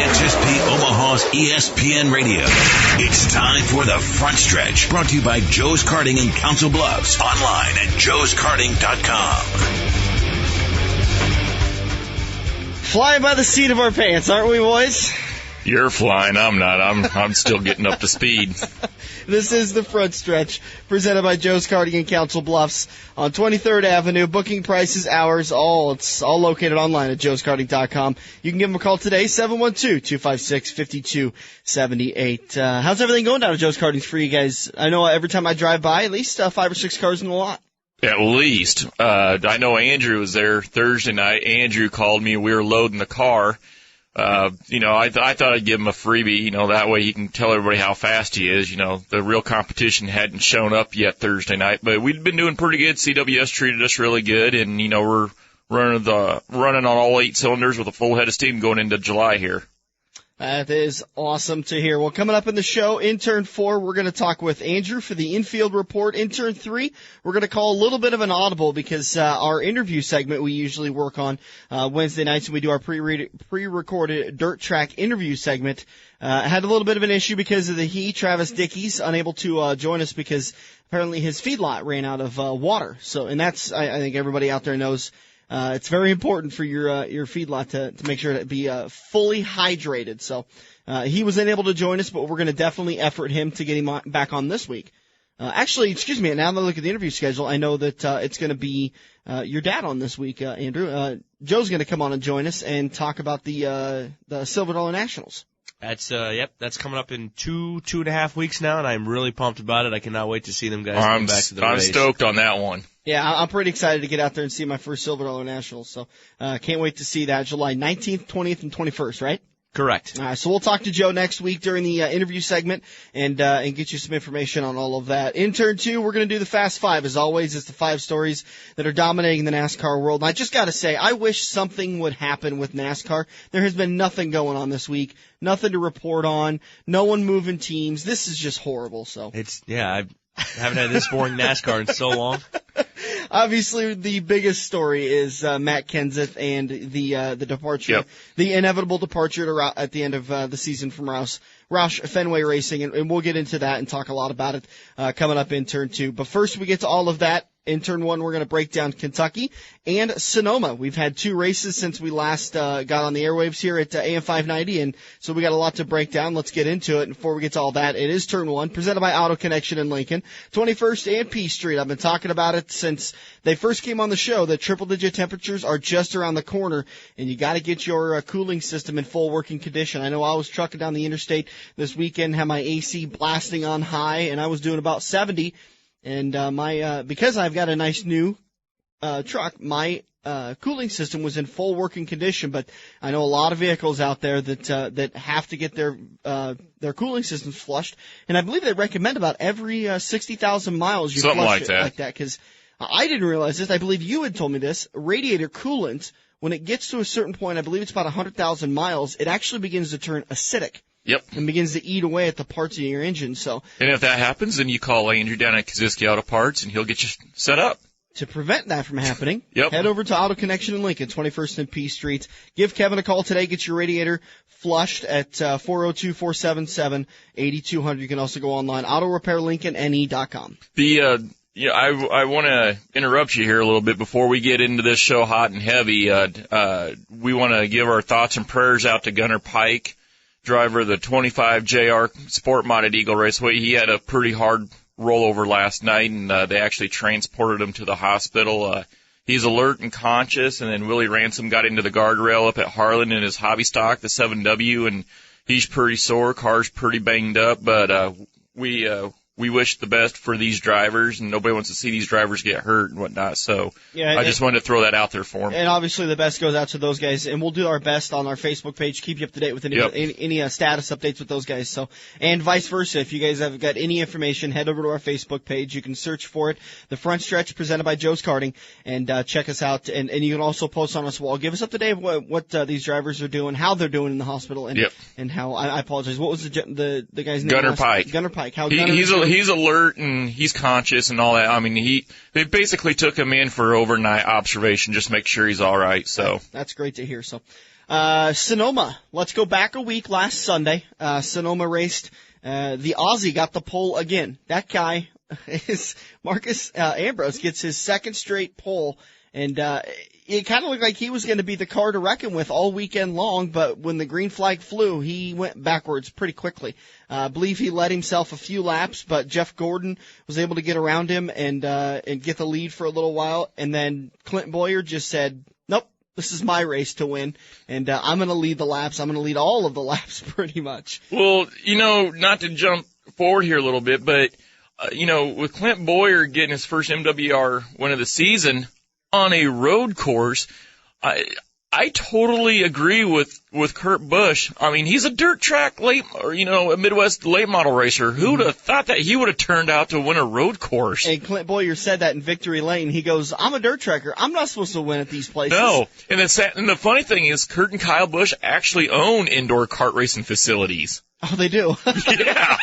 KXSP Omaha's ESPN Radio. It's time for the Front Stretch, brought to you by Joe's Karting in Council Bluffs. Online at joeskarting.com. Flying by the seat of our pants, aren't we, boys? You're flying. I'm not. I'm still getting up to speed. This is the Front Stretch, presented by Joe's Karting in Council Bluffs on 23rd Avenue. Booking prices, hours, it's all located online at joeskarting.com. You can give them a call today, 712-256-5278. How's everything going down at Joe's Karting for you guys? I know every time I drive by, at least 5 or 6 cars in the lot. At least. I know Andrew was there Thursday night. Andrew called me. We were loading the car. I thought I'd give him a freebie, that way he can tell everybody how fast he is. The real competition hadn't shown up yet Thursday night, but we'd been doing pretty good. CWS treated us really good, and, we're running on all 8 cylinders with a full head of steam going into July here. That is awesome to hear. Well, coming up in the show, in Turn 4, we're going to talk with Andrew for the infield report. In Turn 3, we're going to call a little bit of an audible because our interview segment we usually work on Wednesday nights when we do our pre-recorded dirt track interview segment had a little bit of an issue because of the heat. Travis Dickey's unable to join us because apparently his feedlot ran out of water. And that's, I think everybody out there knows, it's very important for your feedlot to make sure to be fully hydrated. So he was unable to join us, but we're going to definitely effort him to get him back on this week. Actually, excuse me, now that I look at the interview schedule, I know that it's going to be your dad on this week, Andrew. Joe's going to come on and join us and talk about the Silver Dollar Nationals. That's that's coming up in 2.5 weeks now, and I'm really pumped about it. I cannot wait to see them guys come back to the race. I'm stoked on that one. Yeah, I'm pretty excited to get out there and see my first Silver Dollar Nationals. So can't wait to see that July 19th, 20th, and 21st, right? Correct. All right, so we'll talk to Joe next week during the interview segment and get you some information on all of that. In Turn 2, we're going to do the Fast 5. As always, it's the 5 stories that are dominating the NASCAR world. And I just got to say, I wish something would happen with NASCAR. There has been nothing going on this week, nothing to report on, no one moving teams. This is just horrible. So I haven't had this boring NASCAR in so long. Obviously, the biggest story is Matt Kenseth and the departure, the inevitable departure at the end of the season from Roush Fenway Racing, and we'll get into that and talk a lot about it coming up in Turn 2. But first, we get to all of that. In Turn 1, we're going to break down Kentucky and Sonoma. We've had 2 races since we last got on the airwaves here at AM 590, and so we got a lot to break down. Let's get into it. And before we get to all that, it is Turn 1, presented by Auto Connection in Lincoln, 21st and P Street. I've been talking about it since they first came on the show. The triple-digit temperatures are just around the corner, and you got to get your cooling system in full working condition. I know I was trucking down the interstate this weekend, had my AC blasting on high, and I was doing about 70. And because I've got a nice new truck, my cooling system was in full working condition. But I know a lot of vehicles out there that have to get their cooling systems flushed, and I believe they recommend about every 60,000 miles you something flush like it that. like that. Because I didn't realize this. I believe you had told me this. Radiator coolant, when it gets to a certain point, I believe it's about 100,000 miles, it actually begins to turn acidic. Yep. And begins to eat away at the parts of your engine. So, and if that happens, then you call Andrew down at Kaziski Auto Parts, and he'll get you set up. To prevent that from happening, Yep. Head over to Auto Connection in Lincoln, 21st and P Street. Give Kevin a call today. Get your radiator flushed at 402-477-8200. You can also go online, autorepairlincolnne.com. I want to interrupt you here a little bit before we get into this show hot and heavy. We want to give our thoughts and prayers out to Gunnar Pike, driver of the 25 JR Sport Modded Eagle Raceway. He had a pretty hard rollover last night, and they actually transported him to the hospital. He's alert and conscious, and then Willie Ransom got into the guardrail up at Harlan in his hobby stock, the 7W, and he's pretty sore. Car's pretty banged up, but we wish the best for these drivers, and nobody wants to see these drivers get hurt and whatnot. So I just wanted to throw that out there for them. And obviously the best goes out to those guys, and we'll do our best on our Facebook page, keep you up to date with any status updates with those guys. So, and vice versa, if you guys have got any information, head over to our Facebook page. You can search for it, The Front Stretch, presented by Joe's Karting, and check us out. And you can also post on us wall. Give us up to date of what these drivers are doing, how they're doing in the hospital, and how I apologize. What was the guy's name? Gunnar Pike. Gunnar Pike. he's alert and he's conscious and all that. I mean, they basically took him in for overnight observation, just make sure he's all right. So that's great to hear. So, Sonoma, let's go back a week. Last Sunday, Sonoma raced. The Aussie got the pole again. That guy is Marcus Ambrose, gets his second straight pole, and it kind of looked like he was going to be the car to reckon with all weekend long, but when the green flag flew, he went backwards pretty quickly. I believe he led himself a few laps, but Jeff Gordon was able to get around him and get the lead for a little while, and then Clint Boyer just said, nope, this is my race to win, and I'm going to lead the laps. I'm going to lead all of the laps pretty much. Well, not to jump forward here a little bit, but, with Clint Boyer getting his first MWR win of the season on a road course, I totally agree with Kurt Busch. I mean, he's a dirt track a Midwest late model racer. Who would have thought that he would have turned out to win a road course? And Clint Boyer said that in Victory Lane. He goes, I'm a dirt tracker. I'm not supposed to win at these places. No. And the funny thing is, Kurt and Kyle Busch actually own indoor kart racing facilities. Oh, they do? Yeah.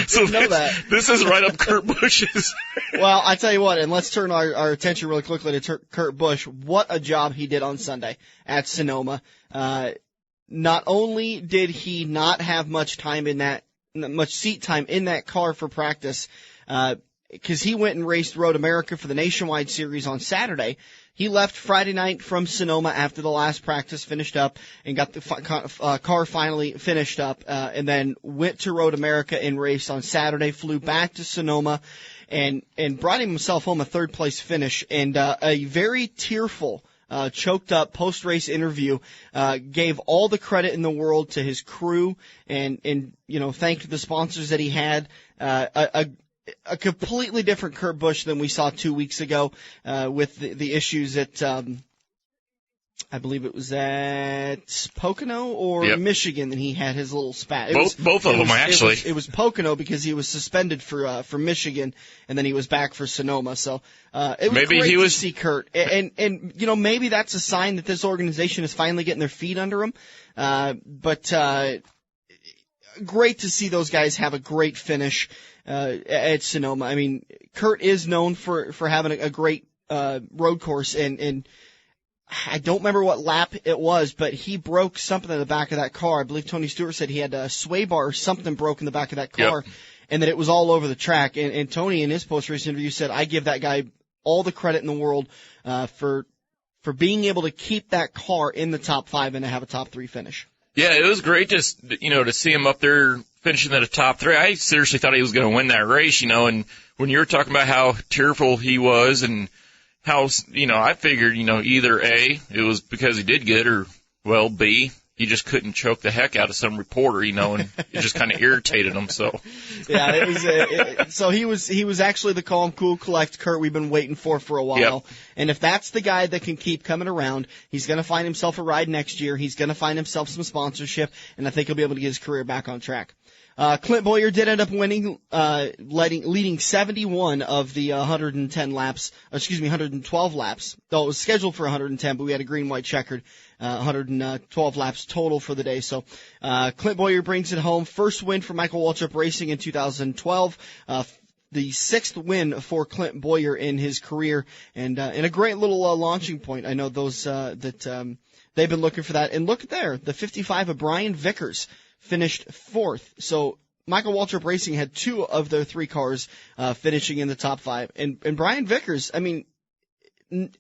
So know that. This is right up Kurt Busch's. Well, I tell you what, and let's turn our attention really quickly to Kurt Busch. What a job he did on Sunday at Sonoma. Not only did he not have much seat time in that car for practice, because he went and raced Road America for the Nationwide Series on Saturday. He left Friday night from Sonoma after the last practice finished up and got the car finally finished up, and then went to Road America and raced on Saturday, flew back to Sonoma, and brought himself home a third place finish, and a very tearful, choked up post-race interview, gave all the credit in the world to his crew and thanked the sponsors that he had, a completely different Kurt Busch than we saw 2 weeks ago, with the issues at, I believe it was at Pocono or Michigan that he had his little spat. Both of them, actually. It was Pocono because he was suspended for Michigan, and then he was back for Sonoma. So, it was maybe great to see Kurt. And maybe that's a sign that this organization is finally getting their feet under him. But great to see those guys have a great finish at Sonoma. I mean, Kurt is known for having a great road course, and I don't remember what lap it was, but he broke something in the back of that car. I believe Tony Stewart said he had a sway bar or something broke in the back of that car, and that it was all over the track. And Tony, in his post-race interview, said, I give that guy all the credit in the world for being able to keep that car in the top 5 and to have a top 3 finish. Yeah, it was great to see him up there finishing at a top 3. I seriously thought he was going to win that race, and when you were talking about how tearful he was and how, I figured, either A, it was because he did good, or, well, B, he just couldn't choke the heck out of some reporter, and it just kind of irritated him, so. Yeah, it was, so he was actually the calm, cool, collect Kurt we've been waiting for a while. Yep. And if that's the guy that can keep coming around, he's going to find himself a ride next year. He's going to find himself some sponsorship, and I think he'll be able to get his career back on track. Clint Boyer did end up winning, leading 71 of the 112 laps. Though it was scheduled for 110, but we had a green-white checkered, 112 laps total for the day. So, Clint Boyer brings it home. First win for Michael Waltrip Racing in 2012. The 6th win for Clint Boyer in his career, and a great little launching point. I know those that they've been looking for that. And look there, the 55 of Brian Vickers finished 4th. So Michael Waltrip Racing had 2 of their 3 cars finishing in the top 5. And Brian Vickers, I mean,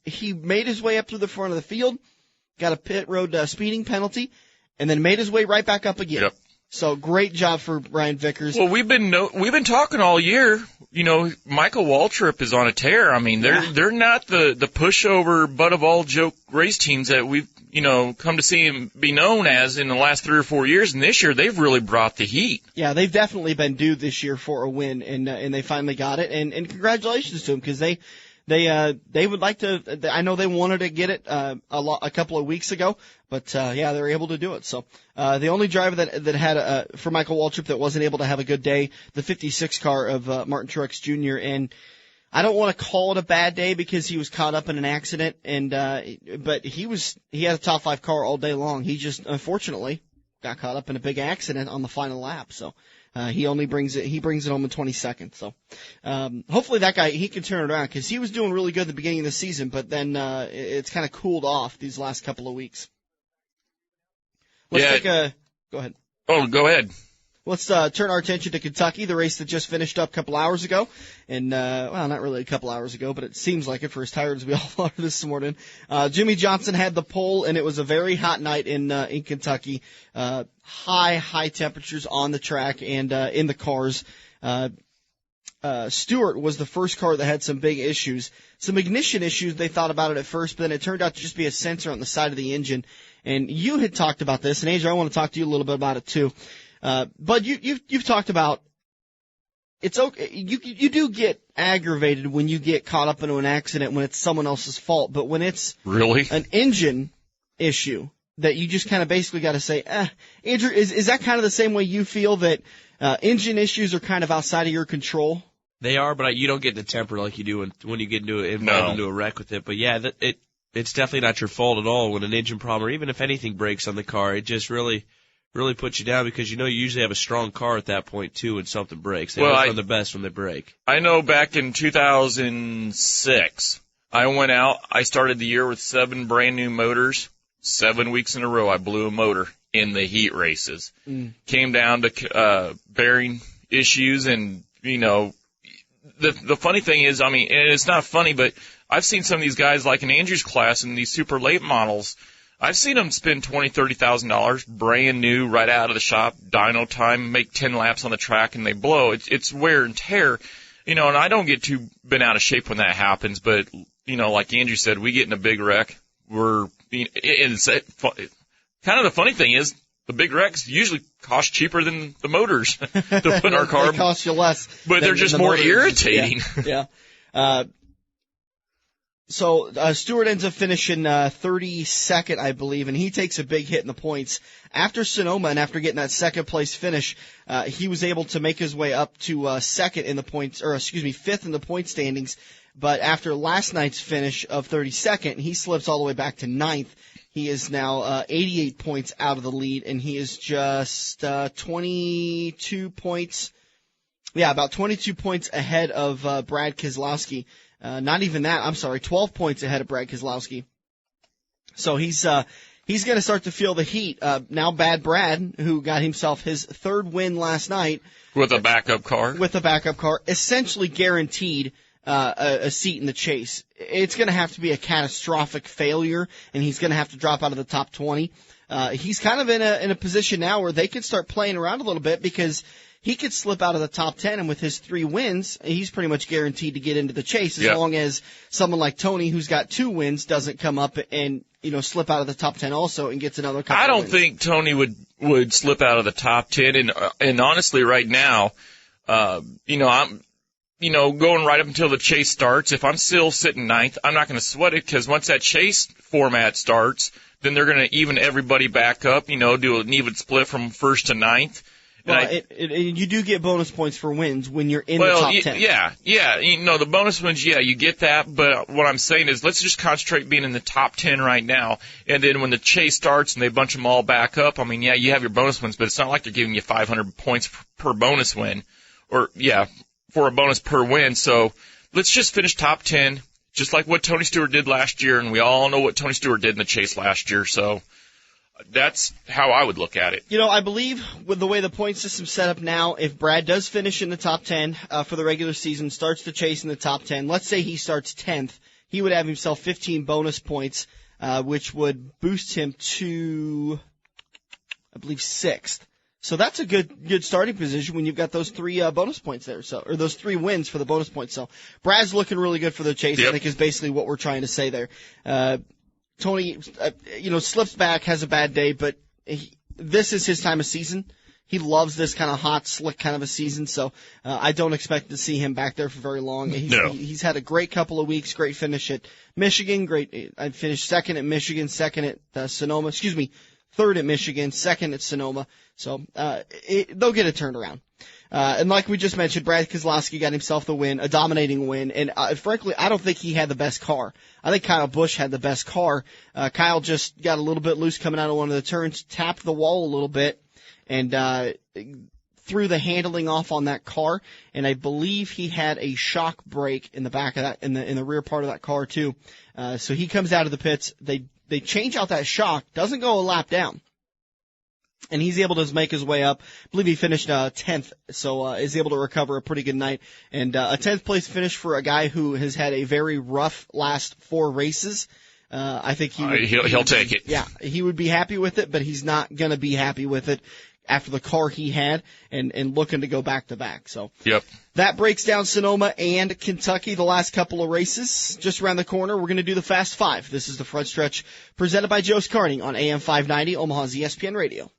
he made his way up to the front of the field, got a pit road speeding penalty, and then made his way right back up again. Yep. So great job for Brian Vickers. Well, we've been talking all year. Michael Waltrip is on a tear. I mean, they're not the pushover butt of all joke race teams that we've come to see him be known as in the last 3 or 4 years. And this year, they've really brought the heat. Yeah, they've definitely been due this year for a win, and they finally got it. And congratulations to them, because they would like to. I know they wanted to get it a couple of weeks ago, but they were able to do it. So the only driver that had for Michael Waltrip that wasn't able to have a good day, the 56 car of Martin Truex Jr. And I don't want to call it a bad day because he was caught up in an accident, but he had a top 5 car all day long. He just unfortunately got caught up in a big accident on the final lap. So He only brings it home in 20 seconds. So, hopefully that guy, he can turn it around because he was doing really good at the beginning of the season, but then, it's kind of cooled off these last couple of weeks. Go ahead. Oh, go ahead. Let's turn our attention to Kentucky, the race that just finished up a couple hours ago. And, well, not really a couple hours ago, but it seems like it for as tired as we all are this morning. Jimmy Johnson had the pole, and it was a very hot night in Kentucky. High temperatures on the track and in the cars. Stewart was the first car that had some big issues. Some ignition issues, they thought about it at first, but then it turned out to just be a sensor on the side of the engine. And you had talked about this, and Adrian, I want to talk to you a little bit about it too. But you've talked about it's okay. You do get aggravated when you get caught up into an accident when it's someone else's fault, but when it's really an engine issue that you just kind of basically got to say, Andrew, is that kind of the same way you feel that engine issues are kind of outside of your control? They are, but you don't get the temper like you do when you get involved into a wreck with it. But yeah, it's definitely not your fault at all when an engine problem, or even if anything breaks on the car. It just really puts you down because you usually have a strong car at that point too when something breaks. They always run the best when they break. I know back in 2006, I started the year with 7 brand new motors. 7 weeks in a row I blew a motor in the heat races. Came down to bearing issues, and the funny thing is, I mean, and it's not funny, but I've seen some of these guys like in Andrew's class and these super late models. I've seen them spend $20,000-$30,000 brand new right out of the shop, dyno time, make 10 laps on the track, and they blow. It's wear and tear, and I don't get too bent out of shape when that happens. But like Andrew said, we get in a big wreck. Kind of the funny thing is, the big wrecks usually cost cheaper than the motors to put in our car. They cost you less, but they're just more irritating. Yeah. So Stewart ends up finishing 32nd, I believe, and he takes a big hit in the points. After Sonoma and after getting that second place finish, he was able to make his way up to fifth in the point standings. But after last night's finish of 32nd, he slips all the way back to 9th. He is now 88 points out of the lead, and he is just 22 points. Yeah, about 22 points ahead of Brad Keselowski. Not even that. I'm sorry, 12 points ahead of Brad Keselowski. So he's going to start to feel the heat. Now Bad Brad, who got himself his third win last night. With a backup car? With a backup car. Essentially guaranteed a seat in the chase. It's going to have to be a catastrophic failure, and he's going to have to drop out of the top 20. He's kind of in a position now where they can start playing around a little bit because he could slip out of the top 10, and with his 3 wins, he's pretty much guaranteed to get into the chase as long as someone like Tony, who's got 2 wins, doesn't come up and slip out of the top 10 also and gets another couple I don't wins. think Tony would slip out of the top 10, and honestly right now, I'm going right up until the chase starts. If I'm still sitting 9th, I'm not going to sweat it because once that chase format starts, then they're going to even everybody back up, do an even split from 1st to 9th. Well, you do get bonus points for wins when you're in the top 10. Yeah. The bonus wins, you get that. But what I'm saying is let's just concentrate being in the top 10 right now. And then when the chase starts and they bunch them all back up, I mean, you have your bonus wins, but it's not like they're giving you 500 points per bonus win. For a bonus per win. So let's just finish top 10, just like what Tony Stewart did last year. And we all know what Tony Stewart did in the chase last year. So that's how I would look at it. I believe with the way the point system's set up now, if Brad does finish in the top 10 for the regular season, starts the chase in the top 10, let's say he starts 10th, he would have himself 15 bonus points, which would boost him to, I believe, 6th. So that's a good starting position when you've got those 3 bonus points there, or those 3 wins for the bonus points. So Brad's looking really good for the chase, I think is basically what we're trying to say there. Tony, slips back, has a bad day, but this is his time of season. He loves this kind of hot, slick kind of a season, so I don't expect to see him back there for very long. He's had a great couple of weeks, great finish at Michigan, I finished 2nd at Michigan, 2nd at Sonoma, 3rd at Michigan, 2nd at Sonoma. So they'll get it turned around. And like we just mentioned, Brad Keselowski got himself the win, a dominating win. And frankly, I don't think he had the best car. I think Kyle Busch had the best car. Kyle just got a little bit loose coming out of one of the turns, tapped the wall a little bit, and threw the handling off on that car, and I believe he had a shock brake in the back of that, in the rear part of that car too. So he comes out of the pits. They change out that shock, doesn't go a lap down. And he's able to make his way up. I believe he finished 10th, so is able to recover a pretty good night. And a 10th place finish for a guy who has had a very rough last 4 races. I think he'll take it. Yeah, he would be happy with it, but he's not going to be happy with it after the car he had and looking to go back to back. So yep. That breaks down Sonoma and Kentucky, the last couple of races. Just around the corner, we're going to do the Fast Five. This is the Front Stretch presented by Joe's Karting on AM 590, Omaha's ESPN Radio.